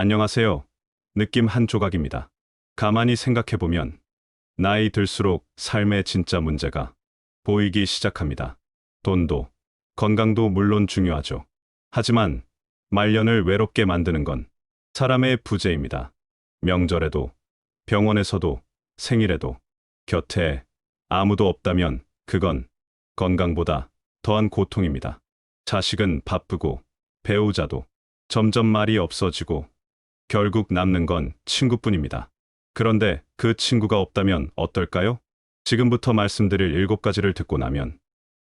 안녕하세요. 느낌 한 조각입니다. 가만히 생각해보면 나이 들수록 삶의 진짜 문제가 보이기 시작합니다. 돈도, 건강도 물론 중요하죠. 하지만 말년을 외롭게 만드는 건 사람의 부재입니다. 명절에도, 병원에서도, 생일에도, 곁에 아무도 없다면 그건 건강보다 더한 고통입니다. 자식은 바쁘고, 배우자도 점점 말이 없어지고, 결국 남는 건 친구뿐입니다. 그런데 그 친구가 없다면 어떨까요? 지금부터 말씀드릴 7가지를 듣고 나면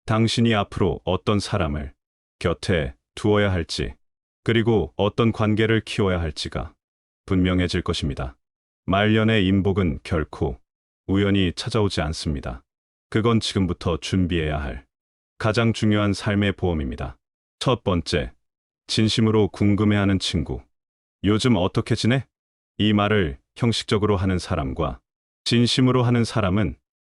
당신이 앞으로 어떤 사람을 곁에 두어야 할지, 그리고 어떤 관계를 키워야 할지가 분명해질 것입니다. 말년의 인복은 결코 우연히 찾아오지 않습니다. 그건 지금부터 준비해야 할 가장 중요한 삶의 보험입니다. 첫 번째, 진심으로 궁금해하는 친구. 요즘 어떻게 지내? 이 말을 형식적으로 하는 사람과 진심으로 하는 사람은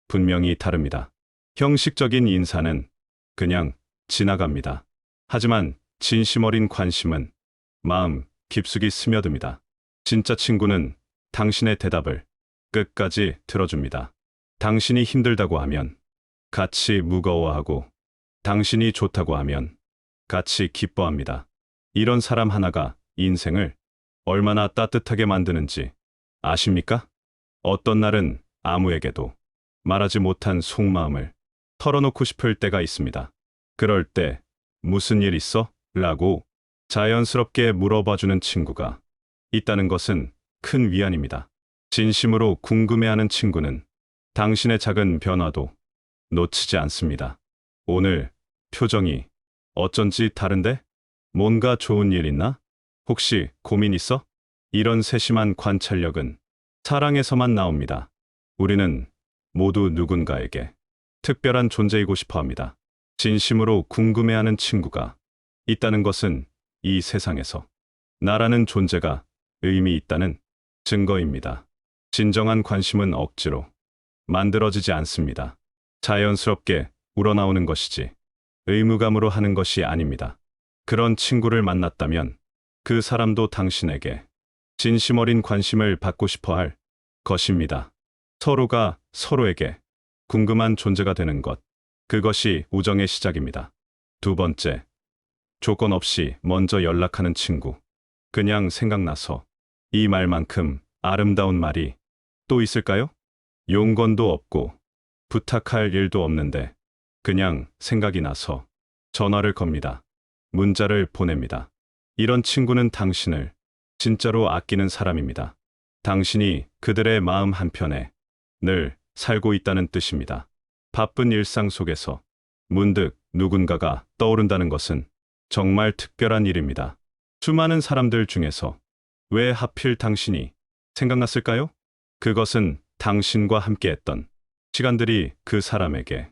분명히 다릅니다. 형식적인 인사는 그냥 지나갑니다. 하지만 진심 어린 관심은 마음 깊숙이 스며듭니다. 진짜 친구는 당신의 대답을 끝까지 들어줍니다. 당신이 힘들다고 하면 같이 무거워하고, 당신이 좋다고 하면 같이 기뻐합니다. 이런 사람 하나가 인생을 얼마나 따뜻하게 만드는지 아십니까? 어떤 날은 아무에게도 말하지 못한 속마음을 털어놓고 싶을 때가 있습니다. 그럴 때 무슨 일 있어? 라고 자연스럽게 물어봐주는 친구가 있다는 것은 큰 위안입니다. 진심으로 궁금해하는 친구는 당신의 작은 변화도 놓치지 않습니다. 오늘 표정이 어쩐지 다른데? 뭔가 좋은 일 있나? 혹시 고민 있어? 이런 세심한 관찰력은 사랑에서만 나옵니다. 우리는 모두 누군가에게 특별한 존재이고 싶어 합니다. 진심으로 궁금해하는 친구가 있다는 것은 이 세상에서 나라는 존재가 의미 있다는 증거입니다. 진정한 관심은 억지로 만들어지지 않습니다. 자연스럽게 우러나오는 것이지 의무감으로 하는 것이 아닙니다. 그런 친구를 만났다면 그 사람도 당신에게 진심 어린 관심을 받고 싶어 할 것입니다. 서로가 서로에게 궁금한 존재가 되는 것, 그것이 우정의 시작입니다. 두 번째, 조건 없이 먼저 연락하는 친구. 그냥 생각나서. 이 말만큼 아름다운 말이 또 있을까요? 용건도 없고 부탁할 일도 없는데 그냥 생각이 나서 전화를 겁니다. 문자를 보냅니다. 이런 친구는 당신을 진짜로 아끼는 사람입니다. 당신이 그들의 마음 한편에 늘 살고 있다는 뜻입니다. 바쁜 일상 속에서 문득 누군가가 떠오른다는 것은 정말 특별한 일입니다. 수많은 사람들 중에서 왜 하필 당신이 생각났을까요? 그것은 당신과 함께했던 시간들이 그 사람에게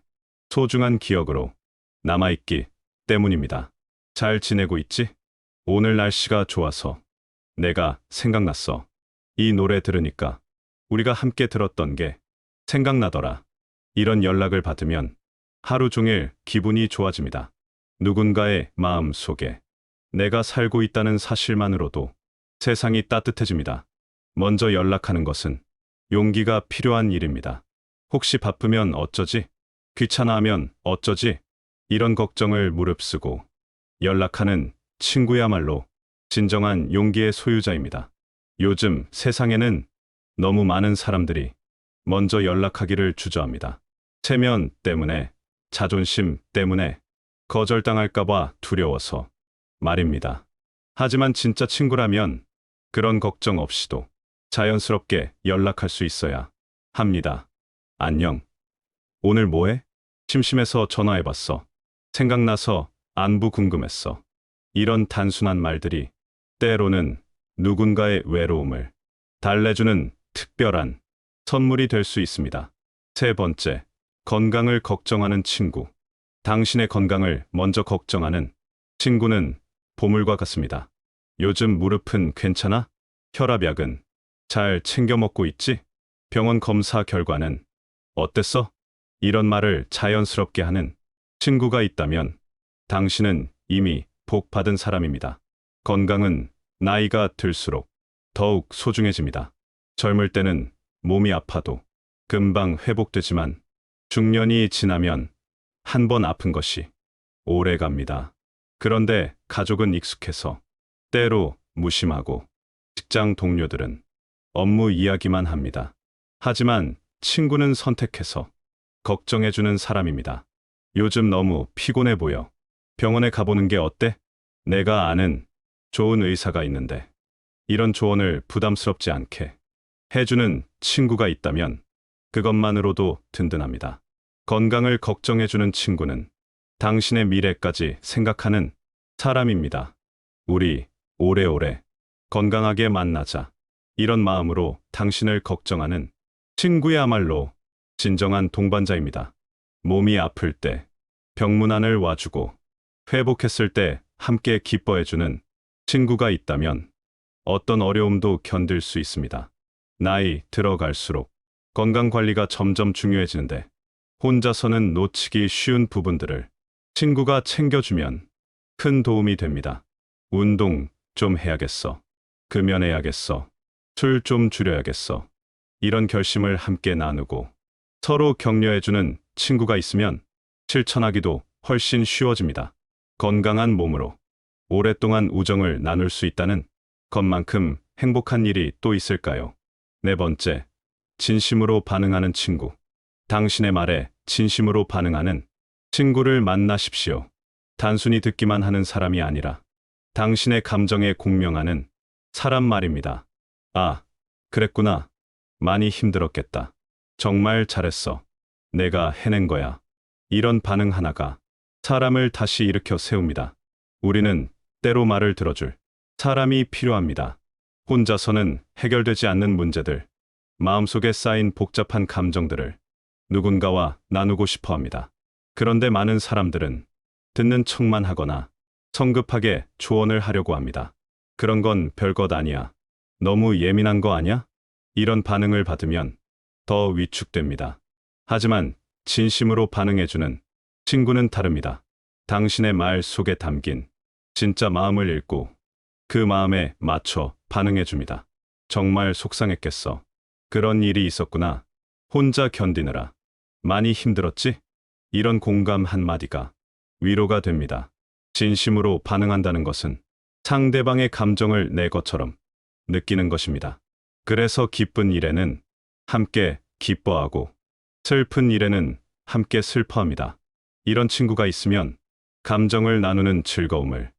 소중한 기억으로 남아있기 때문입니다. 잘 지내고 있지? 오늘 날씨가 좋아서 내가 생각났어. 이 노래 들으니까 우리가 함께 들었던 게 생각나더라. 이런 연락을 받으면 하루 종일 기분이 좋아집니다. 누군가의 마음 속에 내가 살고 있다는 사실만으로도 세상이 따뜻해집니다. 먼저 연락하는 것은 용기가 필요한 일입니다. 혹시 바쁘면 어쩌지? 귀찮아하면 어쩌지? 이런 걱정을 무릅쓰고 연락하는 친구야말로 진정한 용기의 소유자입니다. 요즘 세상에는 너무 많은 사람들이 먼저 연락하기를 주저합니다. 체면 때문에, 자존심 때문에, 거절당할까봐 두려워서 말입니다. 하지만 진짜 친구라면 그런 걱정 없이도 자연스럽게 연락할 수 있어야 합니다. 안녕. 오늘 뭐해? 심심해서 전화해봤어. 생각나서 안부 궁금했어. 이런 단순한 말들이 때로는 누군가의 외로움을 달래주는 특별한 선물이 될 수 있습니다. 세 번째, 건강을 걱정하는 친구. 당신의 건강을 먼저 걱정하는 친구는 보물과 같습니다. 요즘 무릎은 괜찮아? 혈압약은 잘 챙겨 먹고 있지? 병원 검사 결과는 어땠어? 이런 말을 자연스럽게 하는 친구가 있다면 당신은 이미 복 받은 사람입니다. 건강은 나이가 들수록 더욱 소중해집니다. 젊을 때는 몸이 아파도 금방 회복되지만 중년이 지나면 한 번 아픈 것이 오래 갑니다. 그런데 가족은 익숙해서 때로 무심하고 직장 동료들은 업무 이야기만 합니다. 하지만 친구는 선택해서 걱정해주는 사람입니다. 요즘 너무 피곤해 보여. 병원에 가보는 게 어때? 내가 아는 좋은 의사가 있는데. 이런 조언을 부담스럽지 않게 해주는 친구가 있다면 그것만으로도 든든합니다. 건강을 걱정해주는 친구는 당신의 미래까지 생각하는 사람입니다. 우리 오래오래 건강하게 만나자. 이런 마음으로 당신을 걱정하는 친구야말로 진정한 동반자입니다. 몸이 아플 때 병문안을 와주고 회복했을 때 함께 기뻐해주는 친구가 있다면 어떤 어려움도 견딜 수 있습니다. 나이 들어갈수록 건강 관리가 점점 중요해지는데 혼자서는 놓치기 쉬운 부분들을 친구가 챙겨주면 큰 도움이 됩니다. 운동 좀 해야겠어. 금연해야겠어. 술 좀 줄여야겠어. 이런 결심을 함께 나누고 서로 격려해주는 친구가 있으면 실천하기도 훨씬 쉬워집니다. 건강한 몸으로 오랫동안 우정을 나눌 수 있다는 것만큼 행복한 일이 또 있을까요? 네 번째, 진심으로 반응하는 친구. 당신의 말에 진심으로 반응하는 친구를 만나십시오. 단순히 듣기만 하는 사람이 아니라 당신의 감정에 공명하는 사람 말입니다. 아, 그랬구나. 많이 힘들었겠다. 정말 잘했어. 내가 해낸 거야. 이런 반응 하나가 사람을 다시 일으켜 세웁니다. 우리는 때로 말을 들어줄 사람이 필요합니다. 혼자서는 해결되지 않는 문제들, 마음속에 쌓인 복잡한 감정들을 누군가와 나누고 싶어 합니다. 그런데 많은 사람들은 듣는 척만 하거나 성급하게 조언을 하려고 합니다. 그런 건 별것 아니야. 너무 예민한 거 아냐? 이런 반응을 받으면 더 위축됩니다. 하지만 진심으로 반응해주는 친구는 다릅니다. 당신의 말 속에 담긴 진짜 마음을 읽고 그 마음에 맞춰 반응해줍니다. 정말 속상했겠어. 그런 일이 있었구나. 혼자 견디느라 많이 힘들었지? 이런 공감 한마디가 위로가 됩니다. 진심으로 반응한다는 것은 상대방의 감정을 내 것처럼 느끼는 것입니다. 그래서 기쁜 일에는 함께 기뻐하고 슬픈 일에는 함께 슬퍼합니다. 이런 친구가 있으면 감정을 나누는 즐거움을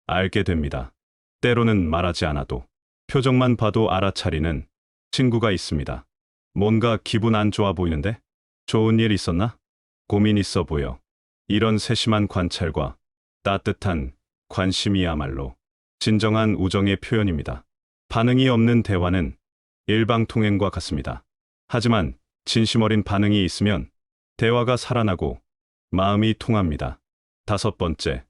알게 됩니다. 때로는 말하지 않아도 표정만 봐도 알아차리는 친구가 있습니다. 뭔가 기분 안 좋아 보이는데? 좋은 일 있었나? 고민 있어 보여. 이런 세심한 관찰과 따뜻한 관심이야말로 진정한 우정의 표현입니다. 반응이 없는 대화는 일방통행과 같습니다. 하지만 진심 어린 반응이 있으면 대화가 살아나고 마음이 통합니다. 다섯 번째,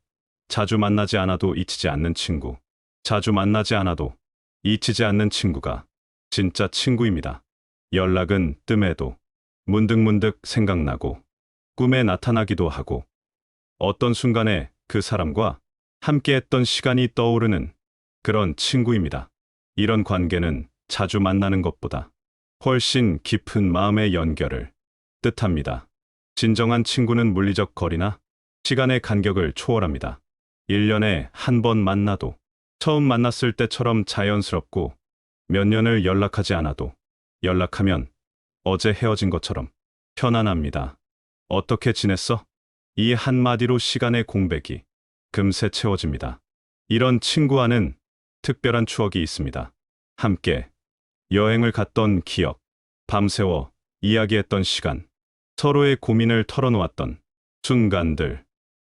자주 만나지 않아도 잊히지 않는 친구. 자주 만나지 않아도 잊히지 않는 친구가 진짜 친구입니다. 연락은 뜸해도 문득문득 생각나고 꿈에 나타나기도 하고 어떤 순간에 그 사람과 함께했던 시간이 떠오르는 그런 친구입니다. 이런 관계는 자주 만나는 것보다 훨씬 깊은 마음의 연결을 뜻합니다. 진정한 친구는 물리적 거리나 시간의 간격을 초월합니다. 1년에 한 번 만나도 처음 만났을 때처럼 자연스럽고 몇 년을 연락하지 않아도 연락하면 어제 헤어진 것처럼 편안합니다. 어떻게 지냈어? 이 한마디로 시간의 공백이 금세 채워집니다. 이런 친구와는 특별한 추억이 있습니다. 함께 여행을 갔던 기억, 밤새워 이야기했던 시간, 서로의 고민을 털어놓았던 순간들,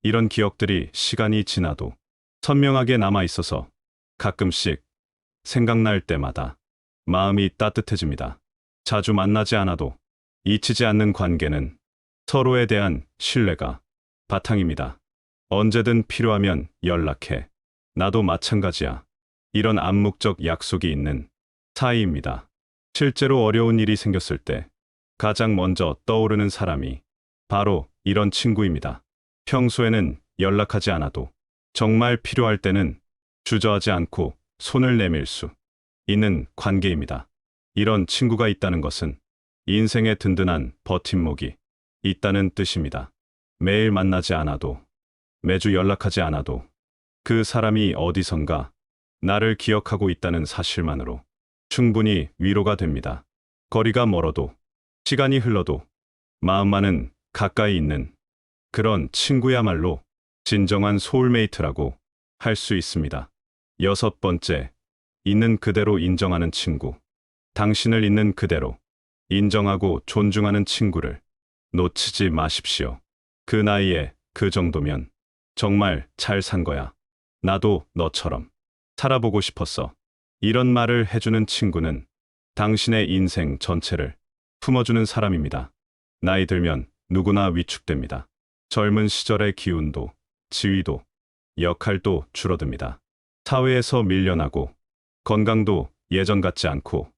이런 기억들이 시간이 지나도 선명하게 남아 있어서 가끔씩 생각날 때마다 마음이 따뜻해집니다. 자주 만나지 않아도 잊히지 않는 관계는 서로에 대한 신뢰가 바탕입니다. 언제든 필요하면 연락해. 나도 마찬가지야. 이런 암묵적 약속이 있는 사이입니다. 실제로 어려운 일이 생겼을 때 가장 먼저 떠오르는 사람이 바로 이런 친구입니다. 평소에는 연락하지 않아도 정말 필요할 때는 주저하지 않고 손을 내밀 수 있는 관계입니다. 이런 친구가 있다는 것은 인생에 든든한 버팀목이 있다는 뜻입니다. 매일 만나지 않아도, 매주 연락하지 않아도 그 사람이 어디선가 나를 기억하고 있다는 사실만으로 충분히 위로가 됩니다. 거리가 멀어도, 시간이 흘러도 마음만은 가까이 있는 그런 친구야말로 진정한 소울메이트라고 할 수 있습니다. 여섯 번째, 있는 그대로 인정하는 친구. 당신을 있는 그대로 인정하고 존중하는 친구를 놓치지 마십시오. 그 나이에 그 정도면 정말 잘 산 거야. 나도 너처럼 살아보고 싶었어. 이런 말을 해주는 친구는 당신의 인생 전체를 품어주는 사람입니다. 나이 들면 누구나 위축됩니다. 젊은 시절의 기운도, 지위도, 역할도 줄어듭니다. 사회에서 밀려나고 건강도 예전 같지 않고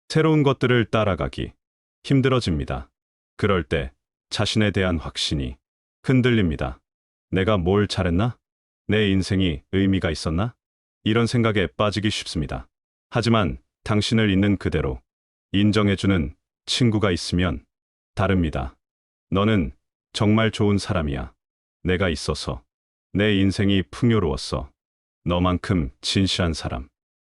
새로운 것들을 따라가기 힘들어집니다. 그럴 때 자신에 대한 확신이 흔들립니다. 내가 뭘 잘했나? 내 인생이 의미가 있었나? 이런 생각에 빠지기 쉽습니다. 하지만 당신을 있는 그대로 인정해주는 친구가 있으면 다릅니다. 너는 정말 좋은 사람이야. 내가 있어서 내 인생이 풍요로웠어. 너만큼 진실한 사람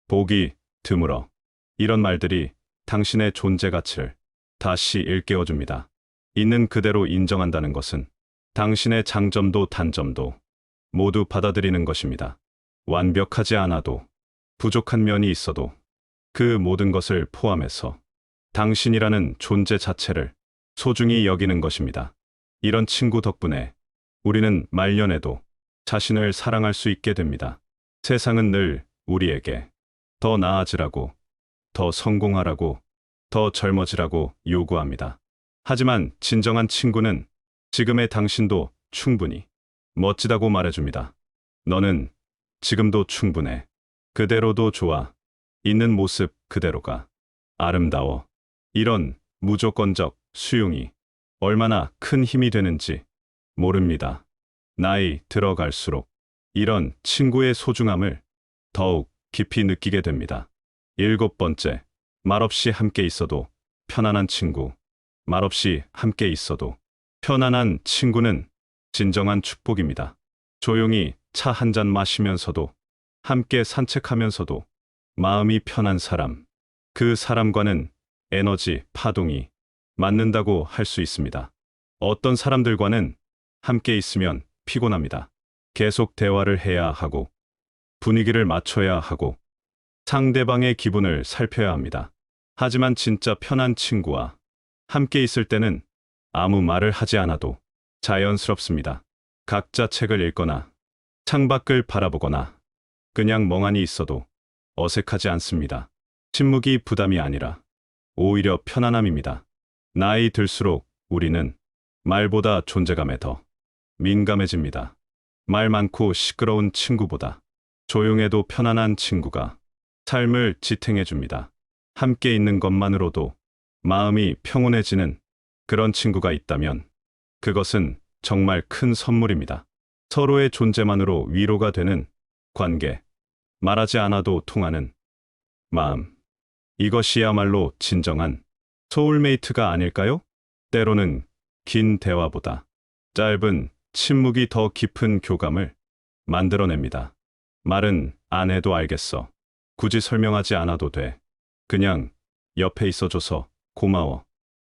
보기 드물어. 이런 말들이 당신의 존재 가치를 다시 일깨워줍니다. 있는 그대로 인정한다는 것은 당신의 장점도 단점도 모두 받아들이는 것입니다. 완벽하지 않아도, 부족한 면이 있어도 그 모든 것을 포함해서 당신이라는 존재 자체를 소중히 여기는 것입니다. 이런 친구 덕분에 우리는 말년에도 자신을 사랑할 수 있게 됩니다. 세상은 늘 우리에게 더 나아지라고, 더 성공하라고, 더 젊어지라고 요구합니다. 하지만 진정한 친구는 지금의 당신도 충분히 멋지다고 말해줍니다. 너는 지금도 충분해. 그대로도 좋아. 있는 모습 그대로가 아름다워. 이런 무조건적 수용이 얼마나 큰 힘이 되는지 모릅니다. 나이 들어갈수록 이런 친구의 소중함을 더욱 깊이 느끼게 됩니다. 일곱 번째, 말없이 함께 있어도 편안한 친구. 말없이 함께 있어도 편안한 친구는 진정한 축복입니다. 조용히 차 한 잔 마시면서도, 함께 산책하면서도 마음이 편한 사람, 그 사람과는 에너지 파동이 맞는다고 할 수 있습니다. 어떤 사람들과는 함께 있으면 피곤합니다. 계속 대화를 해야 하고, 분위기를 맞춰야 하고, 상대방의 기분을 살펴야 합니다. 하지만 진짜 편한 친구와 함께 있을 때는 아무 말을 하지 않아도 자연스럽습니다. 각자 책을 읽거나 창밖을 바라보거나 그냥 멍하니 있어도 어색하지 않습니다. 침묵이 부담이 아니라 오히려 편안함입니다. 나이 들수록 우리는 말보다 존재감에 더 민감해집니다. 말 많고 시끄러운 친구보다 조용해도 편안한 친구가 삶을 지탱해줍니다. 함께 있는 것만으로도 마음이 평온해지는 그런 친구가 있다면 그것은 정말 큰 선물입니다. 서로의 존재만으로 위로가 되는 관계, 말하지 않아도 통하는 마음. 이것이야말로 진정한 소울메이트가 아닐까요? 때로는 긴 대화보다 짧은 침묵이 더 깊은 교감을 만들어냅니다. 말은 안 해도 알겠어. 굳이 설명하지 않아도 돼. 그냥 옆에 있어줘서 고마워.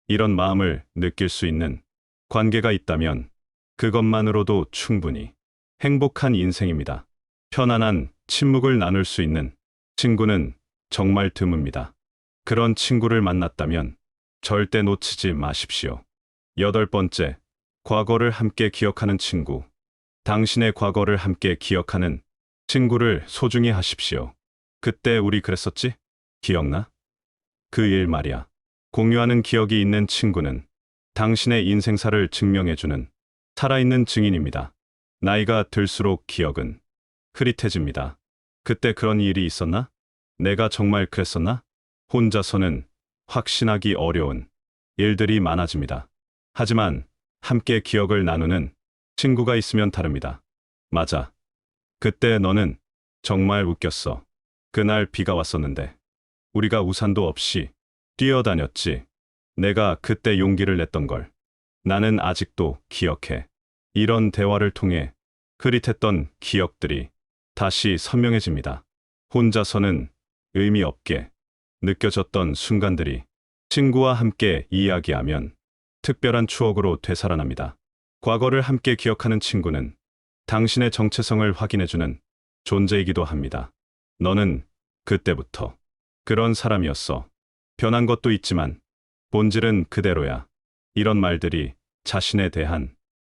이런 마음을 느낄 수 있는 관계가 있다면 그것만으로도 충분히 행복한 인생입니다. 편안한 침묵을 나눌 수 있는 친구는 정말 드뭅니다. 그런 친구를 만났다면 절대 놓치지 마십시오. 여덟 번째, 과거를 함께 기억하는 친구. 당신의 과거를 함께 기억하는 친구를 소중히 하십시오. 그때 우리 그랬었지? 기억나? 그 일 말이야. 공유하는 기억이 있는 친구는 당신의 인생사를 증명해주는 살아있는 증인입니다. 나이가 들수록 기억은 흐릿해집니다. 그때 그런 일이 있었나? 내가 정말 그랬었나? 혼자서는 확신하기 어려운 일들이 많아집니다. 하지만 함께 기억을 나누는 친구가 있으면 다릅니다. 맞아. 그때 너는 정말 웃겼어. 그날 비가 왔었는데 우리가 우산도 없이 뛰어다녔지. 내가 그때 용기를 냈던 걸 나는 아직도 기억해. 이런 대화를 통해 흐릿했던 기억들이 다시 선명해집니다. 혼자서는 의미 없게 느껴졌던 순간들이 친구와 함께 이야기하면 특별한 추억으로 되살아납니다. 과거를 함께 기억하는 친구는 당신의 정체성을 확인해주는 존재이기도 합니다. 너는 그때부터 그런 사람이었어. 변한 것도 있지만 본질은 그대로야. 이런 말들이 자신에 대한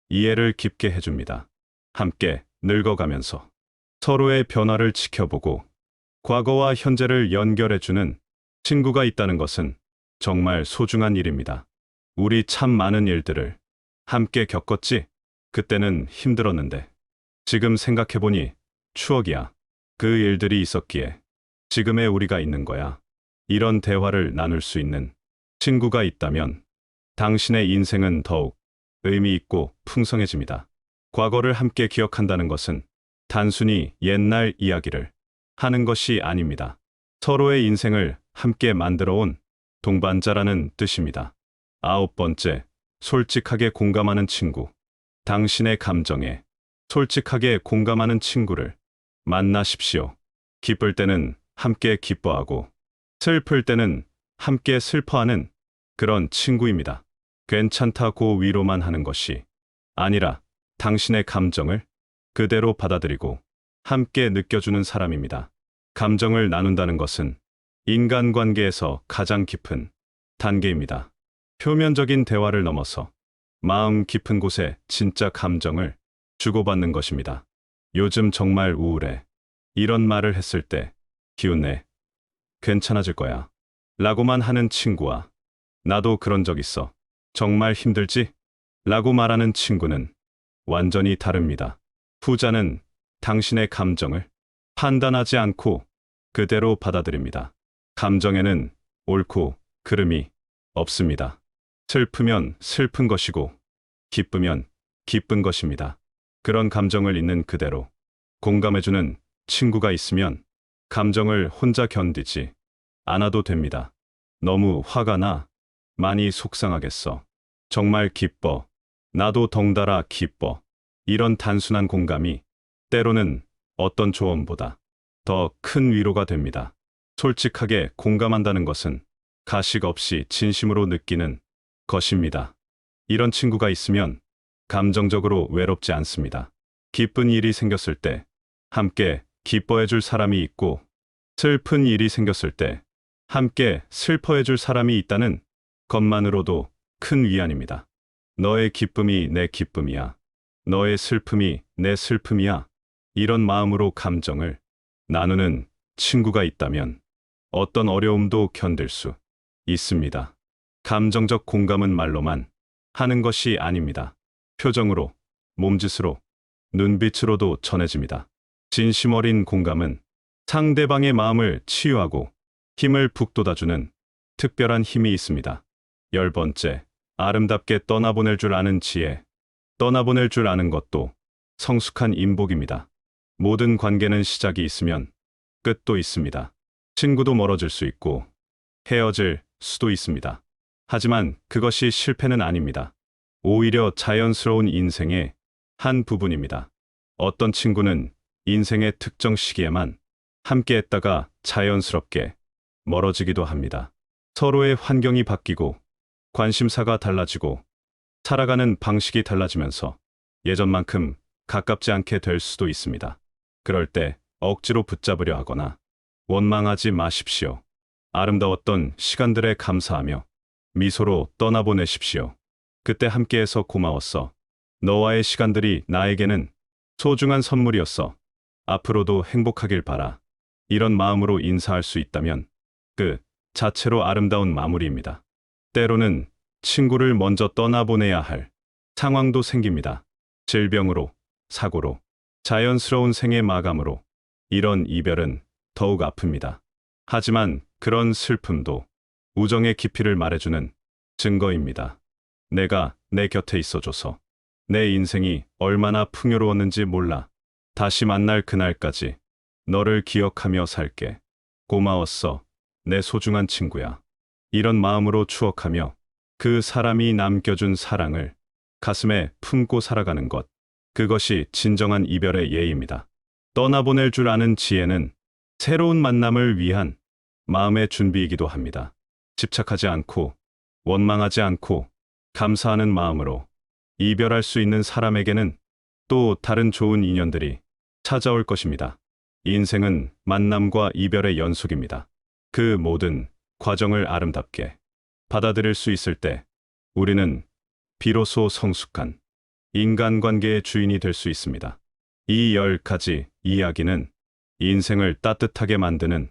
이해를 깊게 해줍니다. 함께 늙어가면서 서로의 변화를 지켜보고 과거와 현재를 연결해주는 친구가 있다는 것은 정말 소중한 일입니다. 우리 참 많은 일들을 함께 겪었지? 그때는 힘들었는데 지금 생각해보니 추억이야. 그 일들이 있었기에 지금의 우리가 있는 거야. 이런 대화를 나눌 수 있는 친구가 있다면 당신의 인생은 더욱 의미 있고 풍성해집니다. 과거를 함께 기억한다는 것은 단순히 옛날 이야기를 하는 것이 아닙니다. 서로의 인생을 함께 만들어 온 동반자라는 뜻입니다. 9번째, 솔직하게 공감하는 친구. 당신의 감정에 솔직하게 공감하는 친구를 만나십시오. 기쁠 때는 함께 기뻐하고 슬플 때는 함께 슬퍼하는 그런 친구입니다. 괜찮다고 위로만 하는 것이 아니라 당신의 감정을 그대로 받아들이고 함께 느껴주는 사람입니다. 감정을 나눈다는 것은 인간관계에서 가장 깊은 단계입니다. 표면적인 대화를 넘어서 마음 깊은 곳에 진짜 감정을 주고받는 것입니다. 요즘 정말 우울해. 이런 말을 했을 때 기운내. 괜찮아질 거야. 라고만 하는 친구와 나도 그런 적 있어. 정말 힘들지? 라고 말하는 친구는 완전히 다릅니다. 후자는 당신의 감정을 판단하지 않고 그대로 받아들입니다. 감정에는 옳고 그름이 없습니다. 슬프면 슬픈 것이고 기쁘면 기쁜 것입니다. 그런 감정을 있는 그대로 공감해주는 친구가 있으면 감정을 혼자 견디지 않아도 됩니다. 너무 화가 나. 많이 속상하겠어. 정말 기뻐. 나도 덩달아 기뻐. 이런 단순한 공감이 때로는 어떤 조언보다 더 큰 위로가 됩니다. 솔직하게 공감한다는 것은 가식 없이 진심으로 느끼는 것입니다. 이런 친구가 있으면 감정적으로 외롭지 않습니다. 기쁜 일이 생겼을 때 함께 기뻐해 줄 사람이 있고 슬픈 일이 생겼을 때 함께 슬퍼해 줄 사람이 있다는 것만으로도 큰 위안입니다. 너의 기쁨이 내 기쁨이야. 너의 슬픔이 내 슬픔이야. 이런 마음으로 감정을 나누는 친구가 있다면 어떤 어려움도 견딜 수 있습니다. 감정적 공감은 말로만 하는 것이 아닙니다. 표정으로, 몸짓으로, 눈빛으로도 전해집니다. 진심 어린 공감은 상대방의 마음을 치유하고 힘을 북돋아주는 특별한 힘이 있습니다. 10번째, 아름답게 떠나보낼 줄 아는 지혜. 떠나보낼 줄 아는 것도 성숙한 인복입니다. 모든 관계는 시작이 있으면 끝도 있습니다. 친구도 멀어질 수 있고 헤어질 수도 있습니다. 하지만 그것이 실패는 아닙니다. 오히려 자연스러운 인생의 한 부분입니다. 어떤 친구는 인생의 특정 시기에만 함께했다가 자연스럽게 멀어지기도 합니다. 서로의 환경이 바뀌고 관심사가 달라지고 살아가는 방식이 달라지면서 예전만큼 가깝지 않게 될 수도 있습니다. 그럴 때 억지로 붙잡으려 하거나 원망하지 마십시오. 아름다웠던 시간들에 감사하며 미소로 떠나보내십시오. 그때 함께해서 고마웠어. 너와의 시간들이 나에게는 소중한 선물이었어. 앞으로도 행복하길 바라. 이런 마음으로 인사할 수 있다면 그 자체로 아름다운 마무리입니다. 때로는 친구를 먼저 떠나보내야 할 상황도 생깁니다. 질병으로, 사고로, 자연스러운 생의 마감으로 이런 이별은 더욱 아픕니다. 하지만 그런 슬픔도 우정의 깊이를 말해주는 증거입니다. 내가 내 곁에 있어줘서 내 인생이 얼마나 풍요로웠는지 몰라. 다시 만날 그날까지 너를 기억하며 살게. 고마웠어. 내 소중한 친구야. 이런 마음으로 추억하며 그 사람이 남겨준 사랑을 가슴에 품고 살아가는 것. 그것이 진정한 이별의 예입니다. 떠나보낼 줄 아는 지혜는 새로운 만남을 위한 마음의 준비이기도 합니다. 집착하지 않고 원망하지 않고 감사하는 마음으로 이별할 수 있는 사람에게는 또 다른 좋은 인연들이 찾아올 것입니다. 인생은 만남과 이별의 연속입니다. 그 모든 과정을 아름답게 받아들일 수 있을 때 우리는 비로소 성숙한 인간관계의 주인이 될 수 있습니다. 이 10가지 이야기는 인생을 따뜻하게 만드는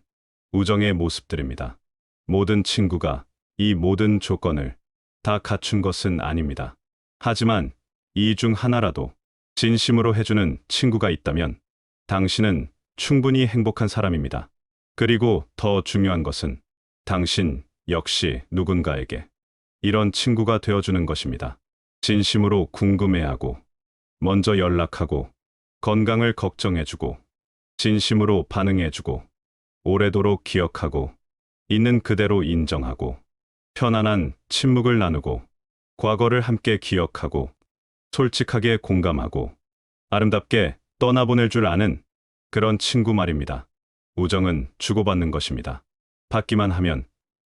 우정의 모습들입니다. 모든 친구가 이 모든 조건을 다 갖춘 것은 아닙니다. 하지만 이 중 하나라도 진심으로 해주는 친구가 있다면 당신은 충분히 행복한 사람입니다. 그리고 더 중요한 것은 당신 역시 누군가에게 이런 친구가 되어주는 것입니다. 진심으로 궁금해하고, 먼저 연락하고, 건강을 걱정해주고, 진심으로 반응해주고, 오래도록 기억하고, 있는 그대로 인정하고, 편안한 침묵을 나누고, 과거를 함께 기억하고, 솔직하게 공감하고, 아름답게 떠나보낼 줄 아는 그런 친구 말입니다. 우정은 주고받는 것입니다. 받기만 하면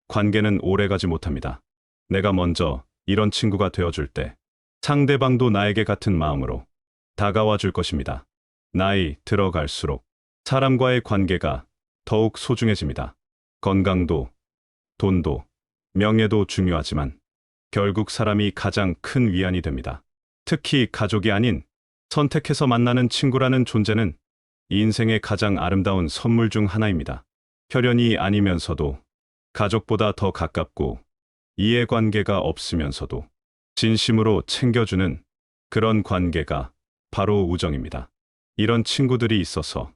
관계는 오래가지 못합니다. 내가 먼저 이런 친구가 되어줄 때 상대방도 나에게 같은 마음으로 다가와 줄 것입니다. 나이 들어갈수록 사람과의 관계가 더욱 소중해집니다. 건강도, 돈도, 명예도 중요하지만 결국 사람이 가장 큰 위안이 됩니다. 특히 가족이 아닌 선택해서 만나는 친구라는 존재는 인생의 가장 아름다운 선물 중 하나입니다. 혈연이 아니면서도 가족보다 더 가깝고 이해관계가 없으면서도 진심으로 챙겨주는 그런 관계가 바로 우정입니다. 이런 친구들이 있어서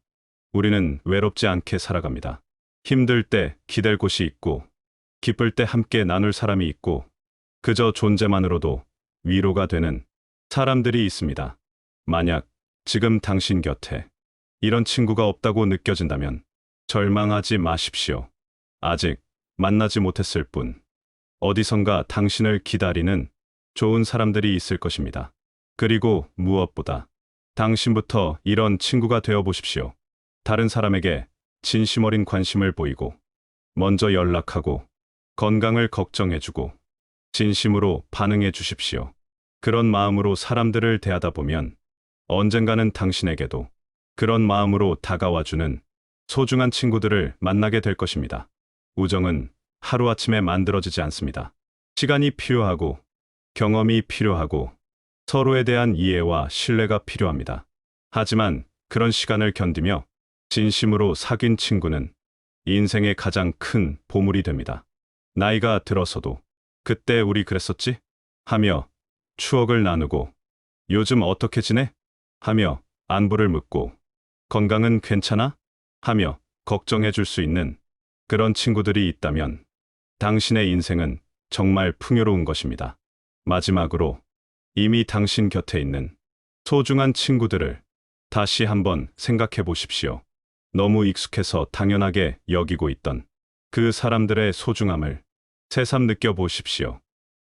우리는 외롭지 않게 살아갑니다. 힘들 때 기댈 곳이 있고, 기쁠 때 함께 나눌 사람이 있고, 그저 존재만으로도 위로가 되는 사람들이 있습니다. 만약 지금 당신 곁에 이런 친구가 없다고 느껴진다면 절망하지 마십시오. 아직 만나지 못했을 뿐 어디선가 당신을 기다리는 좋은 사람들이 있을 것입니다. 그리고 무엇보다 당신부터 이런 친구가 되어 보십시오. 다른 사람에게 진심 어린 관심을 보이고, 먼저 연락하고, 건강을 걱정해주고, 진심으로 반응해 주십시오. 그런 마음으로 사람들을 대하다 보면 언젠가는 당신에게도 그런 마음으로 다가와주는 소중한 친구들을 만나게 될 것입니다. 우정은 하루아침에 만들어지지 않습니다. 시간이 필요하고, 경험이 필요하고, 서로에 대한 이해와 신뢰가 필요합니다. 하지만 그런 시간을 견디며 진심으로 사귄 친구는 인생의 가장 큰 보물이 됩니다. 나이가 들어서도 그때 우리 그랬었지? 하며 추억을 나누고, 요즘 어떻게 지내? 하며 안부를 묻고, 건강은 괜찮아? 하며 걱정해 줄 수 있는 그런 친구들이 있다면 당신의 인생은 정말 풍요로운 것입니다. 마지막으로 이미 당신 곁에 있는 소중한 친구들을 다시 한번 생각해 보십시오. 너무 익숙해서 당연하게 여기고 있던 그 사람들의 소중함을 새삼 느껴보십시오.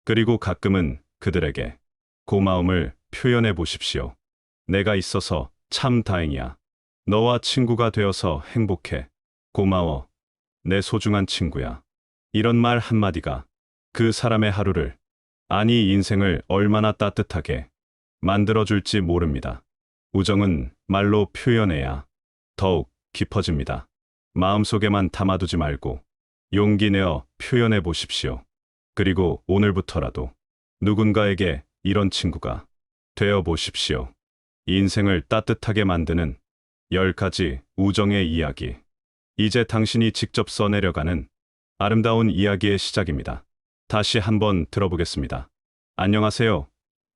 그리고 가끔은 그들에게 고마움을 표현해 보십시오. 내가 있어서 참 다행이야. 너와 친구가 되어서 행복해. 고마워. 내 소중한 친구야. 이런 말 한마디가 그 사람의 하루를, 아니 인생을 얼마나 따뜻하게 만들어줄지 모릅니다. 우정은 말로 표현해야 더욱 깊어집니다. 마음속에만 담아두지 말고 용기 내어 표현해 보십시오. 그리고 오늘부터라도 누군가에게 이런 친구가 되어 보십시오. 인생을 따뜻하게 만드는 10가지 우정의 이야기. 이제 당신이 직접 써내려가는 아름다운 이야기의 시작입니다. 다시 한번 들어보겠습니다. 안녕하세요.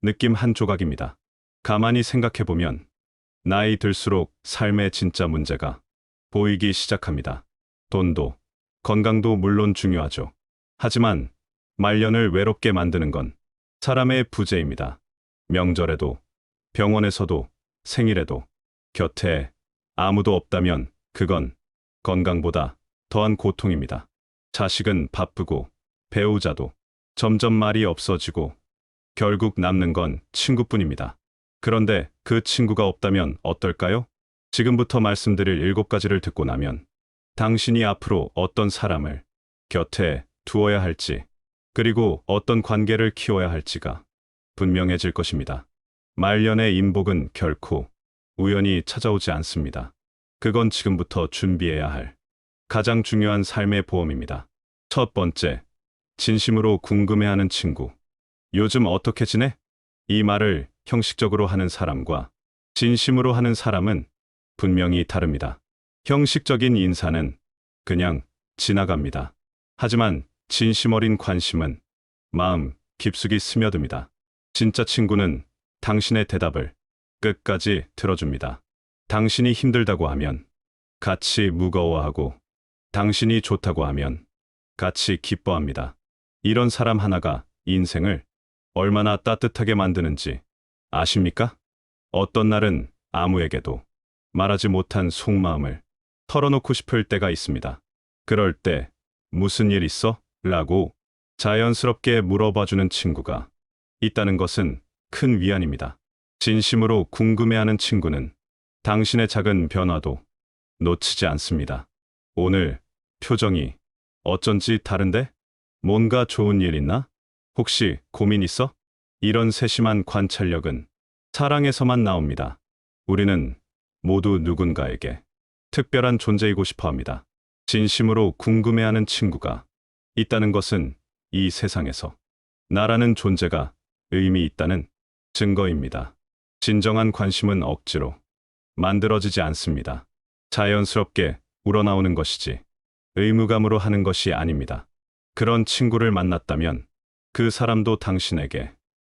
느낌 한 조각입니다. 가만히 생각해보면 나이 들수록 삶의 진짜 문제가 보이기 시작합니다. 돈도, 건강도 물론 중요하죠. 하지만 말년을 외롭게 만드는 건 사람의 부재입니다. 명절에도, 병원에서도, 생일에도 곁에 아무도 없다면 그건 건강보다 더한 고통입니다. 자식은 바쁘고 배우자도 점점 말이 없어지고 결국 남는 건 친구뿐입니다. 그런데 그 친구가 없다면 어떨까요? 지금부터 말씀드릴 7가지를 듣고 나면 당신이 앞으로 어떤 사람을 곁에 두어야 할지, 그리고 어떤 관계를 키워야 할지가 분명해질 것입니다. 말년의 인복은 결코 우연히 찾아오지 않습니다. 그건 지금부터 준비해야 할 가장 중요한 삶의 보험입니다. 첫 번째, 진심으로 궁금해하는 친구. 요즘 어떻게 지내? 이 말을 형식적으로 하는 사람과 진심으로 하는 사람은 분명히 다릅니다. 형식적인 인사는 그냥 지나갑니다. 하지만 진심 어린 관심은 마음 깊숙이 스며듭니다. 진짜 친구는 당신의 대답을 끝까지 들어줍니다. 당신이 힘들다고 하면 같이 무거워하고, 당신이 좋다고 하면 같이 기뻐합니다. 이런 사람 하나가 인생을 얼마나 따뜻하게 만드는지 아십니까? 어떤 날은 아무에게도 말하지 못한 속마음을 털어놓고 싶을 때가 있습니다. 그럴 때 무슨 일 있어? 라고 자연스럽게 물어봐주는 친구가 있다는 것은 큰 위안입니다. 진심으로 궁금해하는 친구는 당신의 작은 변화도 놓치지 않습니다. 오늘 표정이 어쩐지 다른데? 뭔가 좋은 일 있나? 혹시 고민 있어? 이런 세심한 관찰력은 사랑에서만 나옵니다. 우리는 모두 누군가에게 특별한 존재이고 싶어 합니다. 진심으로 궁금해하는 친구가 있다는 것은 이 세상에서 나라는 존재가 의미 있다는 증거입니다. 진정한 관심은 억지로 만들어지지 않습니다. 자연스럽게 우러나오는 것이지 의무감으로 하는 것이 아닙니다. 그런 친구를 만났다면 그 사람도 당신에게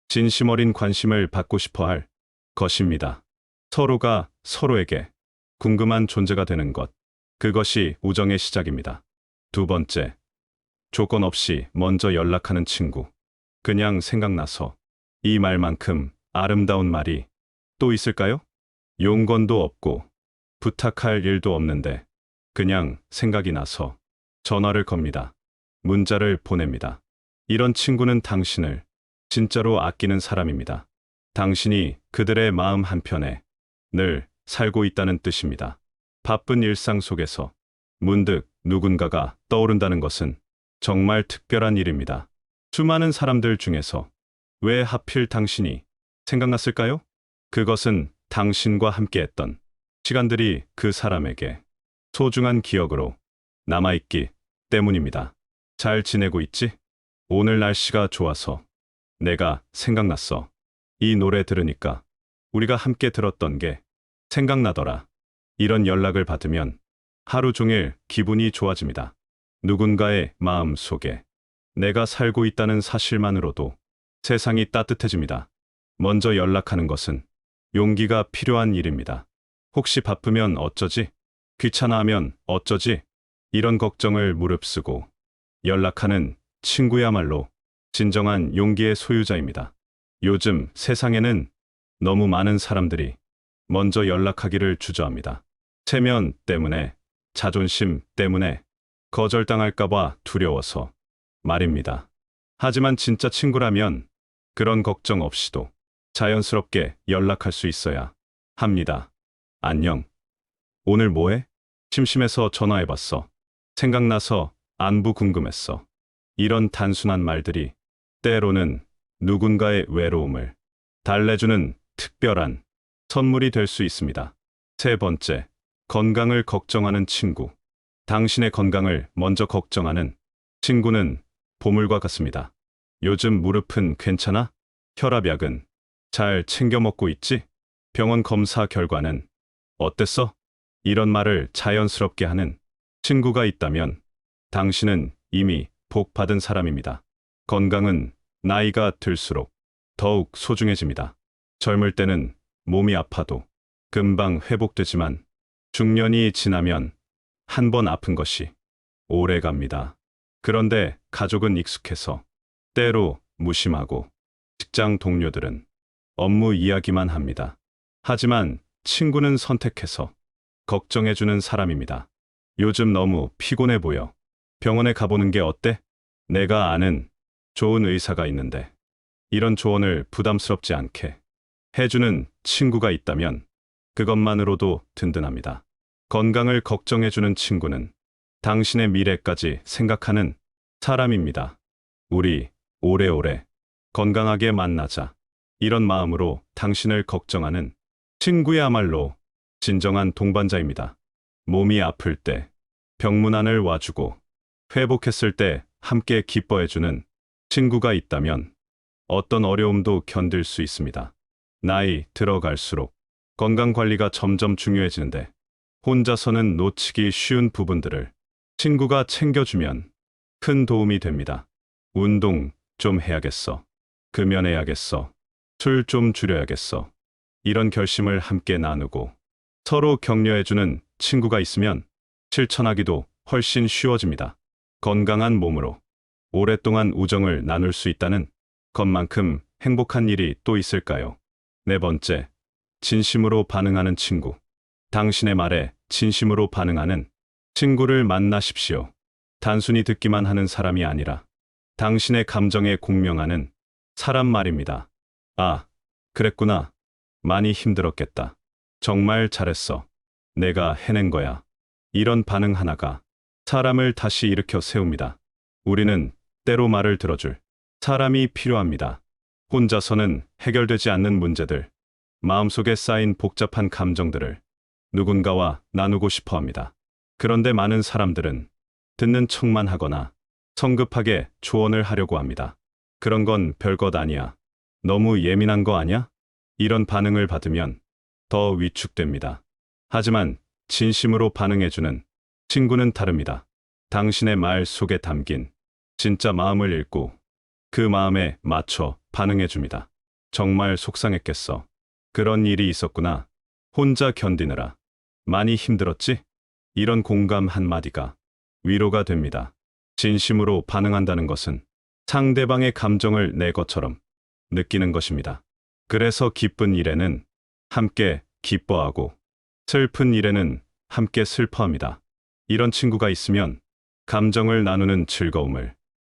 진심 어린 관심을 받고 싶어 할 것입니다. 서로가 서로에게 궁금한 존재가 되는 것, 그것이 우정의 시작입니다. 두 번째, 조건 없이 먼저 연락하는 친구. 그냥 생각나서. 이 말만큼 아름다운 말이 또 있을까요? 용건도 없고 부탁할 일도 없는데 그냥 생각이 나서 전화를 겁니다. 문자를 보냅니다. 이런 친구는 당신을 진짜로 아끼는 사람입니다. 당신이 그들의 마음 한편에 늘 살고 있다는 뜻입니다. 바쁜 일상 속에서 문득 누군가가 떠오른다는 것은 정말 특별한 일입니다. 수많은 사람들 중에서 왜 하필 당신이 생각났을까요? 그것은 당신과 함께했던 시간들이 그 사람에게 소중한 기억으로 남아있기 때문입니다. 잘 지내고 있지? 오늘 날씨가 좋아서 내가 생각났어. 이 노래 들으니까 우리가 함께 들었던 게 생각나더라. 이런 연락을 받으면 하루 종일 기분이 좋아집니다. 누군가의 마음 속에 내가 살고 있다는 사실만으로도 세상이 따뜻해집니다. 먼저 연락하는 것은 용기가 필요한 일입니다. 혹시 바쁘면 어쩌지? 귀찮아하면 어쩌지? 이런 걱정을 무릅쓰고 연락하는 친구야말로 진정한 용기의 소유자입니다. 요즘 세상에는 너무 많은 사람들이 먼저 연락하기를 주저합니다. 체면 때문에, 자존심 때문에, 거절당할까봐 두려워서 말입니다. 하지만 진짜 친구라면 그런 걱정 없이도 자연스럽게 연락할 수 있어야 합니다. 안녕. 오늘 뭐해? 심심해서 전화해봤어. 생각나서 안부 궁금했어. 이런 단순한 말들이 때로는 누군가의 외로움을 달래주는 특별한 선물이 될 수 있습니다. 세 번째, 건강을 걱정하는 친구. 당신의 건강을 먼저 걱정하는 친구는 보물과 같습니다. 요즘 무릎은 괜찮아? 혈압약은 잘 챙겨 먹고 있지? 병원 검사 결과는 어땠어? 이런 말을 자연스럽게 하는 친구가 있다면 당신은 이미 복 받은 사람입니다. 건강은 나이가 들수록 더욱 소중해집니다. 젊을 때는 몸이 아파도 금방 회복되지만 중년이 지나면 한 번 아픈 것이 오래 갑니다. 그런데 가족은 익숙해서 때로 무심하고 직장 동료들은 업무 이야기만 합니다. 하지만 친구는 선택해서 걱정해주는 사람입니다. 요즘 너무 피곤해 보여. 병원에 가보는 게 어때? 내가 아는 좋은 의사가 있는데. 이런 조언을 부담스럽지 않게 해주는 친구가 있다면 그것만으로도 든든합니다. 건강을 걱정해주는 친구는 당신의 미래까지 생각하는 사람입니다. 우리 오래오래 건강하게 만나자. 이런 마음으로 당신을 걱정하는 친구야말로 진정한 동반자입니다. 몸이 아플 때 병문안을 와주고 회복했을 때 함께 기뻐해주는 친구가 있다면 어떤 어려움도 견딜 수 있습니다. 나이 들어갈수록 건강 관리가 점점 중요해지는데 혼자서는 놓치기 쉬운 부분들을 친구가 챙겨주면 큰 도움이 됩니다. 운동 좀 해야겠어. 금연해야겠어. 술 좀 줄여야겠어. 이런 결심을 함께 나누고 서로 격려해주는 친구가 있으면 실천하기도 훨씬 쉬워집니다. 건강한 몸으로 오랫동안 우정을 나눌 수 있다는 것만큼 행복한 일이 또 있을까요? 네 번째, 진심으로 반응하는 친구. 당신의 말에 진심으로 반응하는 친구를 만나십시오. 단순히 듣기만 하는 사람이 아니라 당신의 감정에 공명하는 사람 말입니다. 아, 그랬구나. 많이 힘들었겠다. 정말 잘했어. 내가 해낸 거야. 이런 반응 하나가 사람을 다시 일으켜 세웁니다. 우리는 때로 말을 들어줄 사람이 필요합니다. 혼자서는 해결되지 않는 문제들, 마음속에 쌓인 복잡한 감정들을 누군가와 나누고 싶어 합니다. 그런데 많은 사람들은 듣는 척만 하거나 성급하게 조언을 하려고 합니다. 그런 건 별것 아니야. 너무 예민한 거 아냐? 이런 반응을 받으면 더 위축됩니다. 하지만 진심으로 반응해주는 친구는 다릅니다. 당신의 말 속에 담긴 진짜 마음을 읽고 그 마음에 맞춰 반응해줍니다. 정말 속상했겠어. 그런 일이 있었구나. 혼자 견디느라 많이 힘들었지? 이런 공감 한마디가 위로가 됩니다. 진심으로 반응한다는 것은 상대방의 감정을 내 것처럼 느끼는 것입니다. 그래서 기쁜 일에는 함께 기뻐하고 슬픈 일에는 함께 슬퍼합니다. 이런 친구가 있으면 감정을 나누는 즐거움을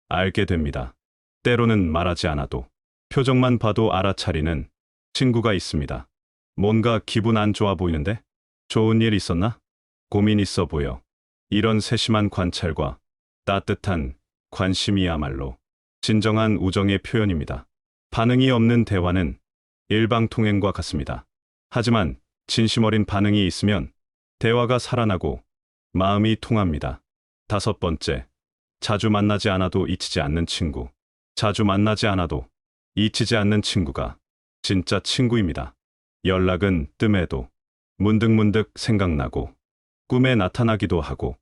알게 됩니다. 때로는 말하지 않아도 표정만 봐도 알아차리는 친구가 있습니다. 뭔가 기분 안 좋아 보이는데? 좋은 일 있었나? 고민 있어 보여. 이런 세심한 관찰과 따뜻한 관심이야말로 진정한 우정의 표현입니다. 반응이 없는 대화는 일방통행과 같습니다. 하지만 진심 어린 반응이 있으면 대화가 살아나고 마음이 통합니다. 다섯 번째, 자주 만나지 않아도 잊히지 않는 친구. 자주 만나지 않아도 잊히지 않는 친구가 진짜 친구입니다. 연락은 뜸해도 문득문득 생각나고 꿈에 나타나기도 하고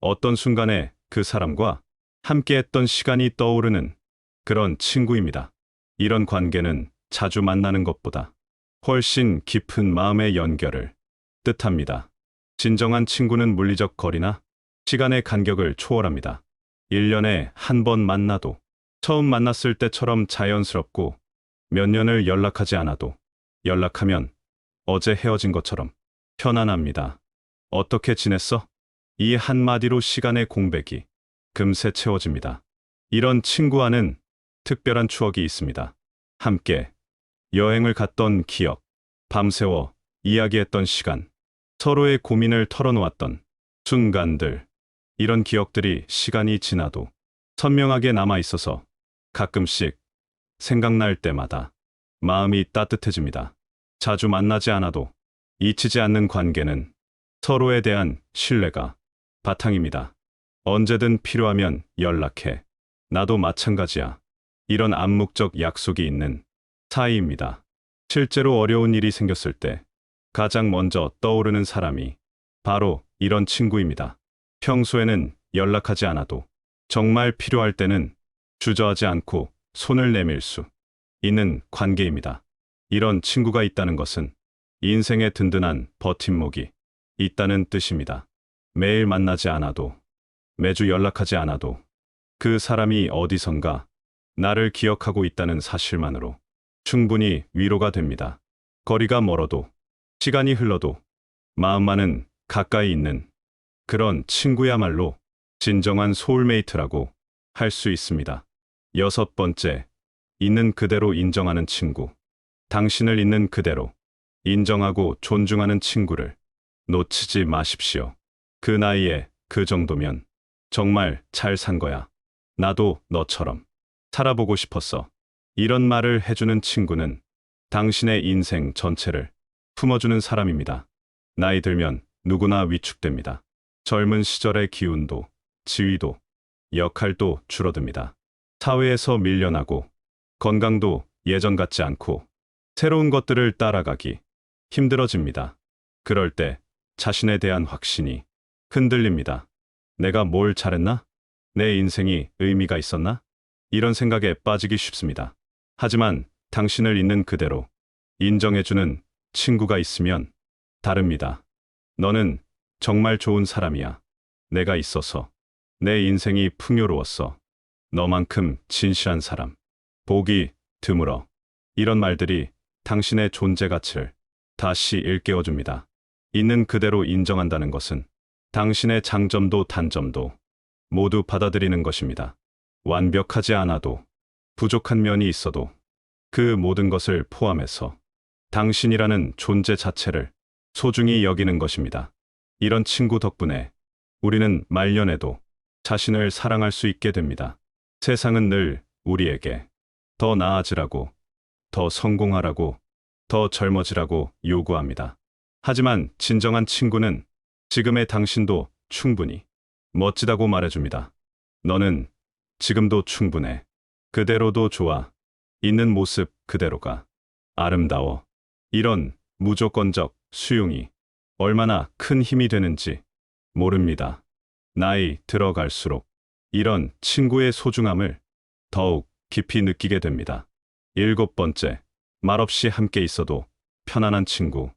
어떤 순간에 그 사람과 함께했던 시간이 떠오르는 그런 친구입니다. 이런 관계는 자주 만나는 것보다 훨씬 깊은 마음의 연결을 뜻합니다. 진정한 친구는 물리적 거리나 시간의 간격을 초월합니다. 1년에 한 번 만나도 처음 만났을 때처럼 자연스럽고 몇 년을 연락하지 않아도 연락하면 어제 헤어진 것처럼 편안합니다. 어떻게 지냈어? 이 한마디로 시간의 공백이 금세 채워집니다. 이런 친구와는 특별한 추억이 있습니다. 함께 여행을 갔던 기억, 밤새워 이야기했던 시간, 서로의 고민을 털어놓았던 순간들, 이런 기억들이 시간이 지나도 선명하게 남아 있어서 가끔씩 생각날 때마다 마음이 따뜻해집니다. 자주 만나지 않아도 잊히지 않는 관계는 서로에 대한 신뢰가 바탕입니다. 언제든 필요하면 연락해. 나도 마찬가지야. 이런 암묵적 약속이 있는 사이입니다. 실제로 어려운 일이 생겼을 때 가장 먼저 떠오르는 사람이 바로 이런 친구입니다. 평소에는 연락하지 않아도 정말 필요할 때는 주저하지 않고 손을 내밀 수 있는 관계입니다. 이런 친구가 있다는 것은 인생의 든든한 버팀목이 있다는 뜻입니다. 매일 만나지 않아도, 매주 연락하지 않아도 그 사람이 어디선가 나를 기억하고 있다는 사실만으로 충분히 위로가 됩니다. 거리가 멀어도, 시간이 흘러도 마음만은 가까이 있는 그런 친구야말로 진정한 소울메이트라고 할 수 있습니다. 여섯 번째, 있는 그대로 인정하는 친구. 당신을 있는 그대로 인정하고 존중하는 친구를 놓치지 마십시오. 그 나이에 그 정도면 정말 잘 산 거야. 나도 너처럼 살아보고 싶었어. 이런 말을 해주는 친구는 당신의 인생 전체를 품어주는 사람입니다. 나이 들면 누구나 위축됩니다. 젊은 시절의 기운도, 지위도, 역할도 줄어듭니다. 사회에서 밀려나고 건강도 예전 같지 않고 새로운 것들을 따라가기 힘들어집니다. 그럴 때 자신에 대한 확신이 흔들립니다. 내가 뭘 잘했나? 내 인생이 의미가 있었나? 이런 생각에 빠지기 쉽습니다. 하지만 당신을 있는 그대로 인정해주는 친구가 있으면 다릅니다. 너는 정말 좋은 사람이야. 내가 있어서 내 인생이 풍요로웠어. 너만큼 진실한 사람 보기 드물어. 이런 말들이 당신의 존재 가치를 다시 일깨워줍니다. 있는 그대로 인정한다는 것은 당신의 장점도 단점도 모두 받아들이는 것입니다. 완벽하지 않아도, 부족한 면이 있어도 그 모든 것을 포함해서 당신이라는 존재 자체를 소중히 여기는 것입니다. 이런 친구 덕분에 우리는 말년에도 자신을 사랑할 수 있게 됩니다. 세상은 늘 우리에게 더 나아지라고, 더 성공하라고, 더 젊어지라고 요구합니다. 하지만 진정한 친구는 지금의 당신도 충분히 멋지다고 말해줍니다. 너는 지금도 충분해. 그대로도 좋아. 있는 모습 그대로가 아름다워. 이런 무조건적 수용이 얼마나 큰 힘이 되는지 모릅니다. 나이 들어갈수록 이런 친구의 소중함을 더욱 깊이 느끼게 됩니다. 일곱 번째, 말없이 함께 있어도 편안한 친구.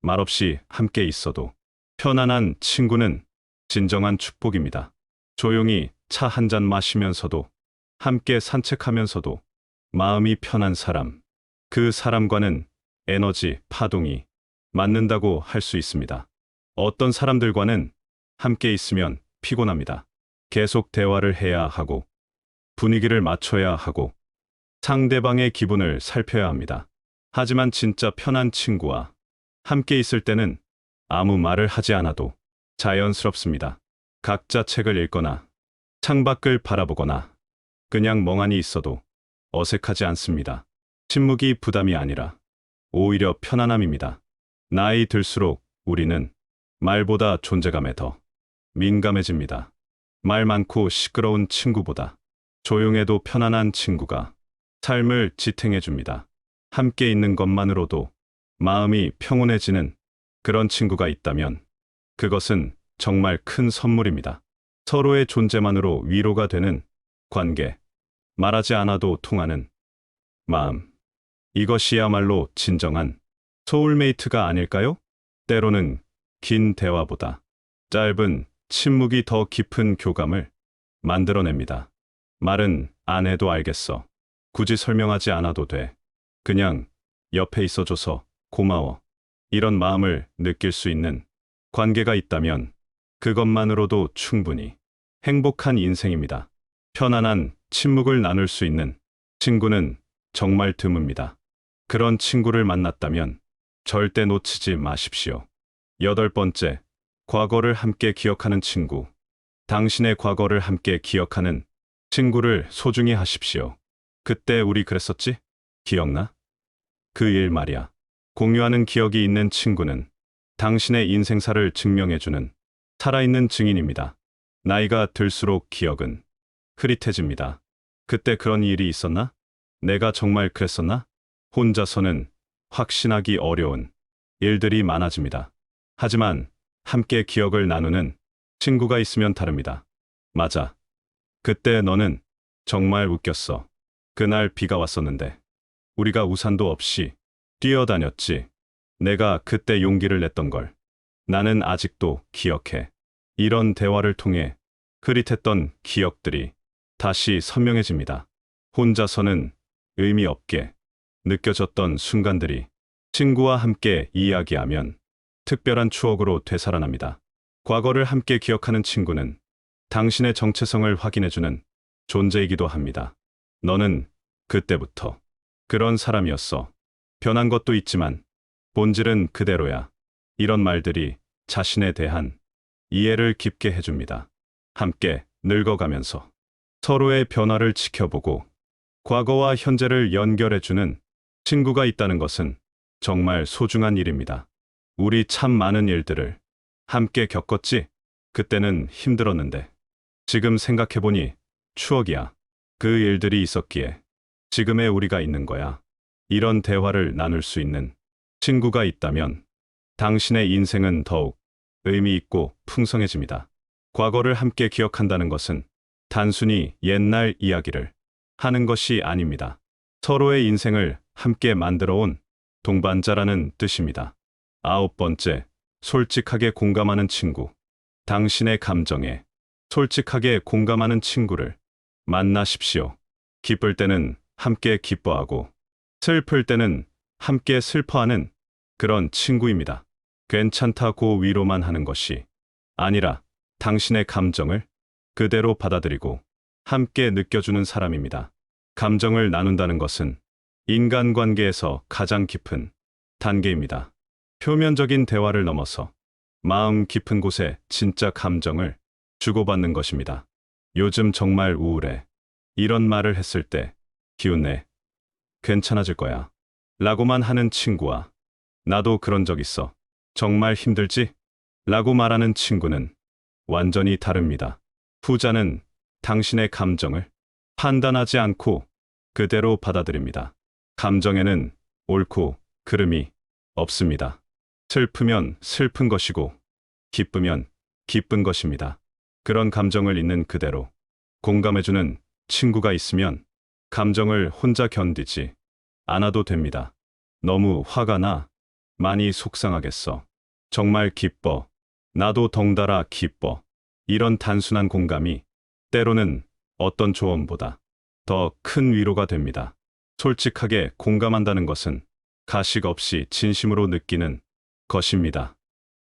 말없이 함께 있어도 편안한 친구는 진정한 축복입니다. 조용히 차 한 잔 마시면서도, 함께 산책하면서도 마음이 편한 사람, 그 사람과는 에너지 파동이 맞는다고 할 수 있습니다. 어떤 사람들과는 함께 있으면 피곤합니다. 계속 대화를 해야 하고, 분위기를 맞춰야 하고, 상대방의 기분을 살펴야 합니다. 하지만 진짜 편한 친구와 함께 있을 때는 아무 말을 하지 않아도 자연스럽습니다. 각자 책을 읽거나 창밖을 바라보거나 그냥 멍하니 있어도 어색하지 않습니다. 침묵이 부담이 아니라 오히려 편안함입니다. 나이 들수록 우리는 말보다 존재감에 더 민감해집니다. 말 많고 시끄러운 친구보다 조용해도 편안한 친구가 삶을 지탱해줍니다. 함께 있는 것만으로도 마음이 평온해지는 그런 친구가 있다면 그것은 정말 큰 선물입니다. 서로의 존재만으로 위로가 되는 관계, 말하지 않아도 통하는 마음. 이것이야말로 진정한 소울메이트가 아닐까요? 때로는 긴 대화보다 짧은 침묵이 더 깊은 교감을 만들어냅니다. 말은 안 해도 알겠어. 굳이 설명하지 않아도 돼. 그냥 옆에 있어줘서 고마워. 이런 마음을 느낄 수 있는 관계가 있다면 그것만으로도 충분히 행복한 인생입니다. 편안한 침묵을 나눌 수 있는 친구는 정말 드뭅니다. 그런 친구를 만났다면 절대 놓치지 마십시오. 여덟 번째, 과거를 함께 기억하는 친구. 당신의 과거를 함께 기억하는 친구를 소중히 하십시오. 그때 우리 그랬었지? 기억나? 그 일 말이야. 공유하는 기억이 있는 친구는 당신의 인생사를 증명해주는 살아있는 증인입니다. 나이가 들수록 기억은 흐릿해집니다. 그때 그런 일이 있었나? 내가 정말 그랬었나? 혼자서는 확신하기 어려운 일들이 많아집니다. 하지만 함께 기억을 나누는 친구가 있으면 다릅니다. 맞아. 그때 너는 정말 웃겼어. 그날 비가 왔었는데 우리가 우산도 없이 뛰어다녔지. 내가 그때 용기를 냈던 걸 나는 아직도 기억해. 이런 대화를 통해 흐릿했던 기억들이 다시 선명해집니다. 혼자서는 의미 없게 느껴졌던 순간들이 친구와 함께 이야기하면 특별한 추억으로 되살아납니다. 과거를 함께 기억하는 친구는 당신의 정체성을 확인해주는 존재이기도 합니다. 너는 그때부터 그런 사람이었어. 변한 것도 있지만 본질은 그대로야. 이런 말들이 자신에 대한 이해를 깊게 해줍니다. 함께 늙어가면서 서로의 변화를 지켜보고 과거와 현재를 연결해주는 친구가 있다는 것은 정말 소중한 일입니다. 우리 참 많은 일들을 함께 겪었지? 그때는 힘들었는데. 지금 생각해보니 추억이야. 그 일들이 있었기에 지금의 우리가 있는 거야. 이런 대화를 나눌 수 있는 친구가 있다면 당신의 인생은 더욱 의미 있고 풍성해집니다. 과거를 함께 기억한다는 것은 단순히 옛날 이야기를 하는 것이 아닙니다. 서로의 인생을 함께 만들어 온 동반자라는 뜻입니다. 9번째, 솔직하게 공감하는 친구. 당신의 감정에 솔직하게 공감하는 친구를 만나십시오. 기쁠 때는 함께 기뻐하고 슬플 때는 함께 슬퍼하는 그런 친구입니다. 괜찮다고 위로만 하는 것이 아니라 당신의 감정을 그대로 받아들이고 함께 느껴주는 사람입니다. 감정을 나눈다는 것은 인간관계에서 가장 깊은 단계입니다. 표면적인 대화를 넘어서 마음 깊은 곳에 진짜 감정을 주고받는 것입니다. 요즘 정말 우울해. 이런 말을 했을 때 기운내. 괜찮아질 거야. 라고만 하는 친구와 나도 그런 적 있어. 정말 힘들지? 라고 말하는 친구는 완전히 다릅니다. 후자는 당신의 감정을 판단하지 않고 그대로 받아들입니다. 감정에는 옳고 그름이 없습니다. 슬프면 슬픈 것이고 기쁘면 기쁜 것입니다. 그런 감정을 있는 그대로 공감해주는 친구가 있으면 감정을 혼자 견디지 않아도 됩니다. 너무 화가 나. 많이 속상하겠어. 정말 기뻐. 나도 덩달아 기뻐. 이런 단순한 공감이 때로는 어떤 조언보다 더 큰 위로가 됩니다. 솔직하게 공감한다는 것은 가식 없이 진심으로 느끼는 것입니다.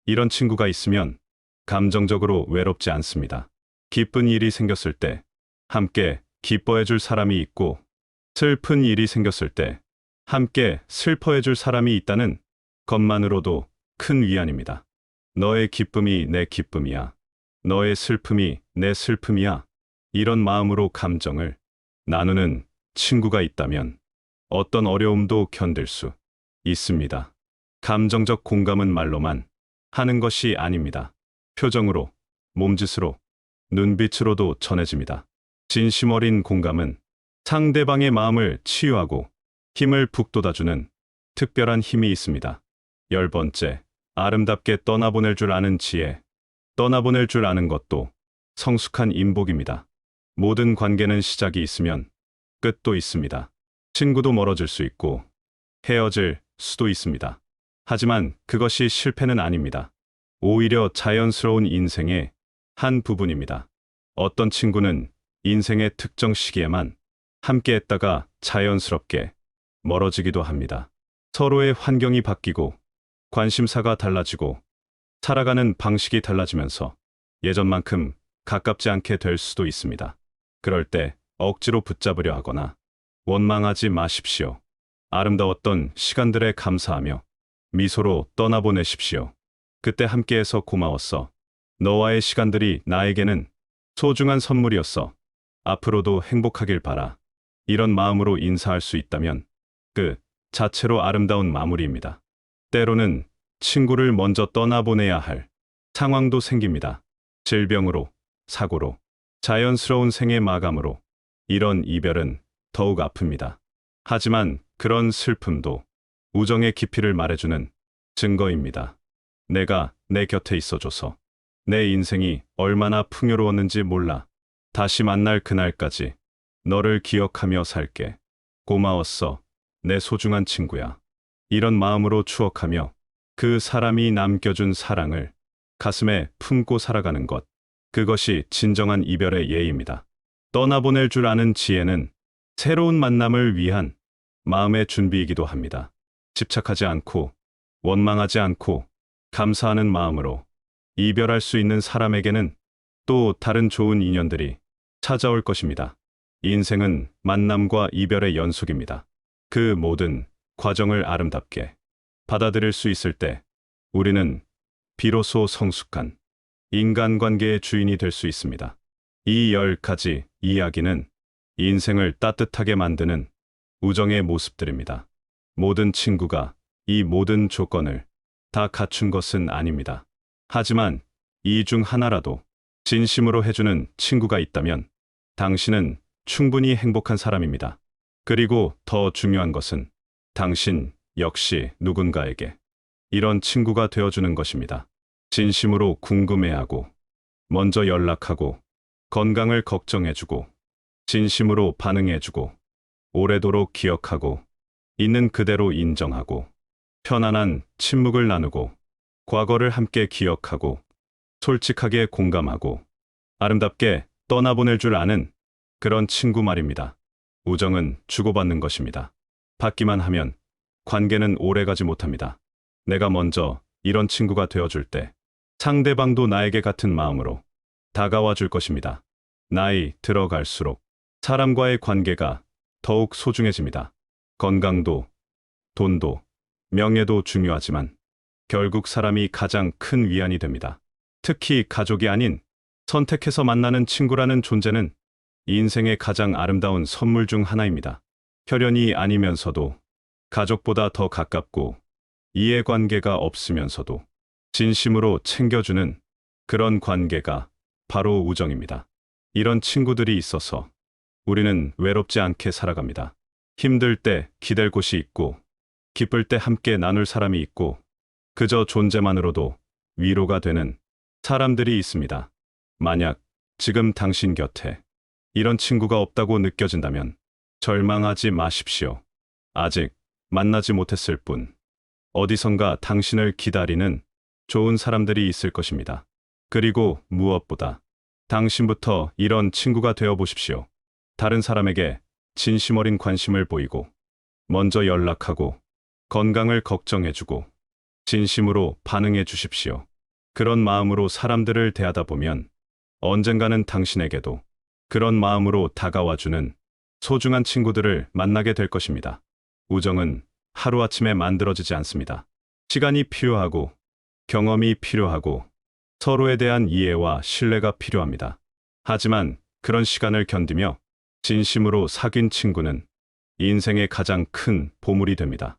이런 친구가 있으면 감정적으로 외롭지 않습니다. 기쁜 일이 생겼을 때 함께 기뻐해 줄 사람이 있고 슬픈 일이 생겼을 때 함께 슬퍼해 줄 사람이 있다는 것만으로도 큰 위안입니다. 너의 기쁨이 내 기쁨이야. 너의 슬픔이 내 슬픔이야. 이런 마음으로 감정을 나누는 친구가 있다면 어떤 어려움도 견딜 수 있습니다. 감정적 공감은 말로만 하는 것이 아닙니다. 표정으로, 몸짓으로, 눈빛으로도 전해집니다. 진심 어린 공감은 상대방의 마음을 치유하고 힘을 북돋아주는 특별한 힘이 있습니다. 10번째, 아름답게 떠나보낼 줄 아는 지혜. 떠나보낼 줄 아는 것도 성숙한 인복입니다. 모든 관계는 시작이 있으면 끝도 있습니다. 친구도 멀어질 수 있고 헤어질 수도 있습니다. 하지만 그것이 실패는 아닙니다. 오히려 자연스러운 인생의 한 부분입니다. 어떤 친구는 인생의 특정 시기에만 함께 했다가 자연스럽게 멀어지기도 합니다. 서로의 환경이 바뀌고 관심사가 달라지고 살아가는 방식이 달라지면서 예전만큼 가깝지 않게 될 수도 있습니다. 그럴 때 억지로 붙잡으려 하거나 원망하지 마십시오. 아름다웠던 시간들에 감사하며 미소로 떠나보내십시오. 그때 함께해서 고마웠어. 너와의 시간들이 나에게는 소중한 선물이었어. 앞으로도 행복하길 바라. 이런 마음으로 인사할 수 있다면 그 자체로 아름다운 마무리입니다. 때로는 친구를 먼저 떠나보내야 할 상황도 생깁니다. 질병으로, 사고로, 자연스러운 생의 마감으로 이런 이별은 더욱 아픕니다. 하지만 그런 슬픔도 우정의 깊이를 말해주는 증거입니다. 내가 내 곁에 있어줘서 내 인생이 얼마나 풍요로웠는지 몰라. 다시 만날 그날까지 너를 기억하며 살게. 고마웠어. 내 소중한 친구야. 이런 마음으로 추억하며 그 사람이 남겨준 사랑을 가슴에 품고 살아가는 것. 그것이 진정한 이별의 예입니다. 떠나보낼 줄 아는 지혜는 새로운 만남을 위한 마음의 준비이기도 합니다. 집착하지 않고 원망하지 않고 감사하는 마음으로 이별할 수 있는 사람에게는 또 다른 좋은 인연들이 찾아올 것입니다. 인생은 만남과 이별의 연속입니다. 그 모든 과정을 아름답게 받아들일 수 있을 때 우리는 비로소 성숙한 인간관계의 주인이 될 수 있습니다. 이 10가지 이야기는 인생을 따뜻하게 만드는 우정의 모습들입니다. 모든 친구가 이 모든 조건을 다 갖춘 것은 아닙니다. 하지만 이 중 하나라도 진심으로 해주는 친구가 있다면 당신은 충분히 행복한 사람입니다. 그리고 더 중요한 것은 당신 역시 누군가에게 이런 친구가 되어주는 것입니다. 진심으로 궁금해하고, 먼저 연락하고, 건강을 걱정해주고, 진심으로 반응해주고, 오래도록 기억하고, 있는 그대로 인정하고, 편안한 침묵을 나누고, 과거를 함께 기억하고, 솔직하게 공감하고, 아름답게 떠나보낼 줄 아는 그런 친구 말입니다. 우정은 주고받는 것입니다. 받기만 하면 관계는 오래가지 못합니다. 내가 먼저 이런 친구가 되어줄 때 상대방도 나에게 같은 마음으로 다가와 줄 것입니다. 나이 들어갈수록 사람과의 관계가 더욱 소중해집니다. 건강도, 돈도, 명예도 중요하지만 결국 사람이 가장 큰 위안이 됩니다. 특히 가족이 아닌 선택해서 만나는 친구라는 존재는 인생의 가장 아름다운 선물 중 하나입니다. 혈연이 아니면서도 가족보다 더 가깝고 이해관계가 없으면서도 진심으로 챙겨주는 그런 관계가 바로 우정입니다. 이런 친구들이 있어서 우리는 외롭지 않게 살아갑니다. 힘들 때 기댈 곳이 있고, 기쁠 때 함께 나눌 사람이 있고, 그저 존재만으로도 위로가 되는 사람들이 있습니다. 만약 지금 당신 곁에 이런 친구가 없다고 느껴진다면 절망하지 마십시오. 아직 만나지 못했을 뿐 어디선가 당신을 기다리는 좋은 사람들이 있을 것입니다. 그리고 무엇보다 당신부터 이런 친구가 되어 보십시오. 다른 사람에게 진심 어린 관심을 보이고, 먼저 연락하고, 건강을 걱정해주고, 진심으로 반응해 주십시오. 그런 마음으로 사람들을 대하다 보면 언젠가는 당신에게도 그런 마음으로 다가와주는 소중한 친구들을 만나게 될 것입니다. 우정은 하루아침에 만들어지지 않습니다. 시간이 필요하고, 경험이 필요하고, 서로에 대한 이해와 신뢰가 필요합니다. 하지만 그런 시간을 견디며 진심으로 사귄 친구는 인생의 가장 큰 보물이 됩니다.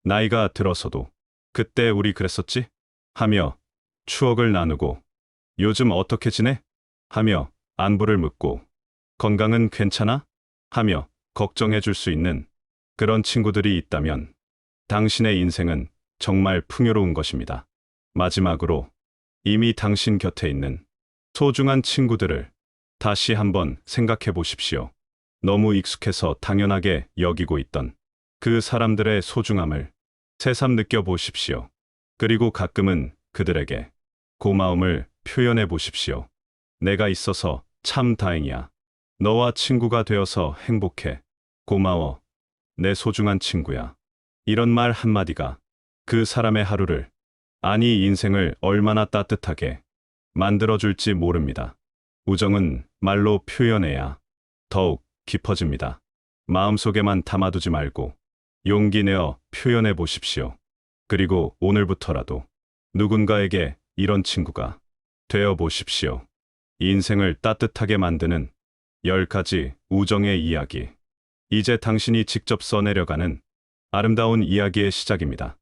나이가 들어서도 그때 우리 그랬었지? 하며 추억을 나누고, 요즘 어떻게 지내? 하며 안부를 묻고, 건강은 괜찮아? 하며 걱정해 줄 수 있는 그런 친구들이 있다면 당신의 인생은 정말 풍요로운 것입니다. 마지막으로 이미 당신 곁에 있는 소중한 친구들을 다시 한번 생각해 보십시오. 너무 익숙해서 당연하게 여기고 있던 그 사람들의 소중함을 새삼 느껴보십시오. 그리고 가끔은 그들에게 고마움을 표현해 보십시오. 내가 있어서 참 다행이야. 너와 친구가 되어서 행복해. 고마워. 내 소중한 친구야. 이런 말 한마디가 그 사람의 하루를, 아니 인생을 얼마나 따뜻하게 만들어줄지 모릅니다. 우정은 말로 표현해야 더욱 깊어집니다. 마음속에만 담아두지 말고 용기 내어 표현해 보십시오. 그리고 오늘부터라도 누군가에게 이런 친구가 되어 보십시오. 인생을 따뜻하게 만드는 10가지 우정의 이야기. 이제 당신이 직접 써내려가는 아름다운 이야기의 시작입니다.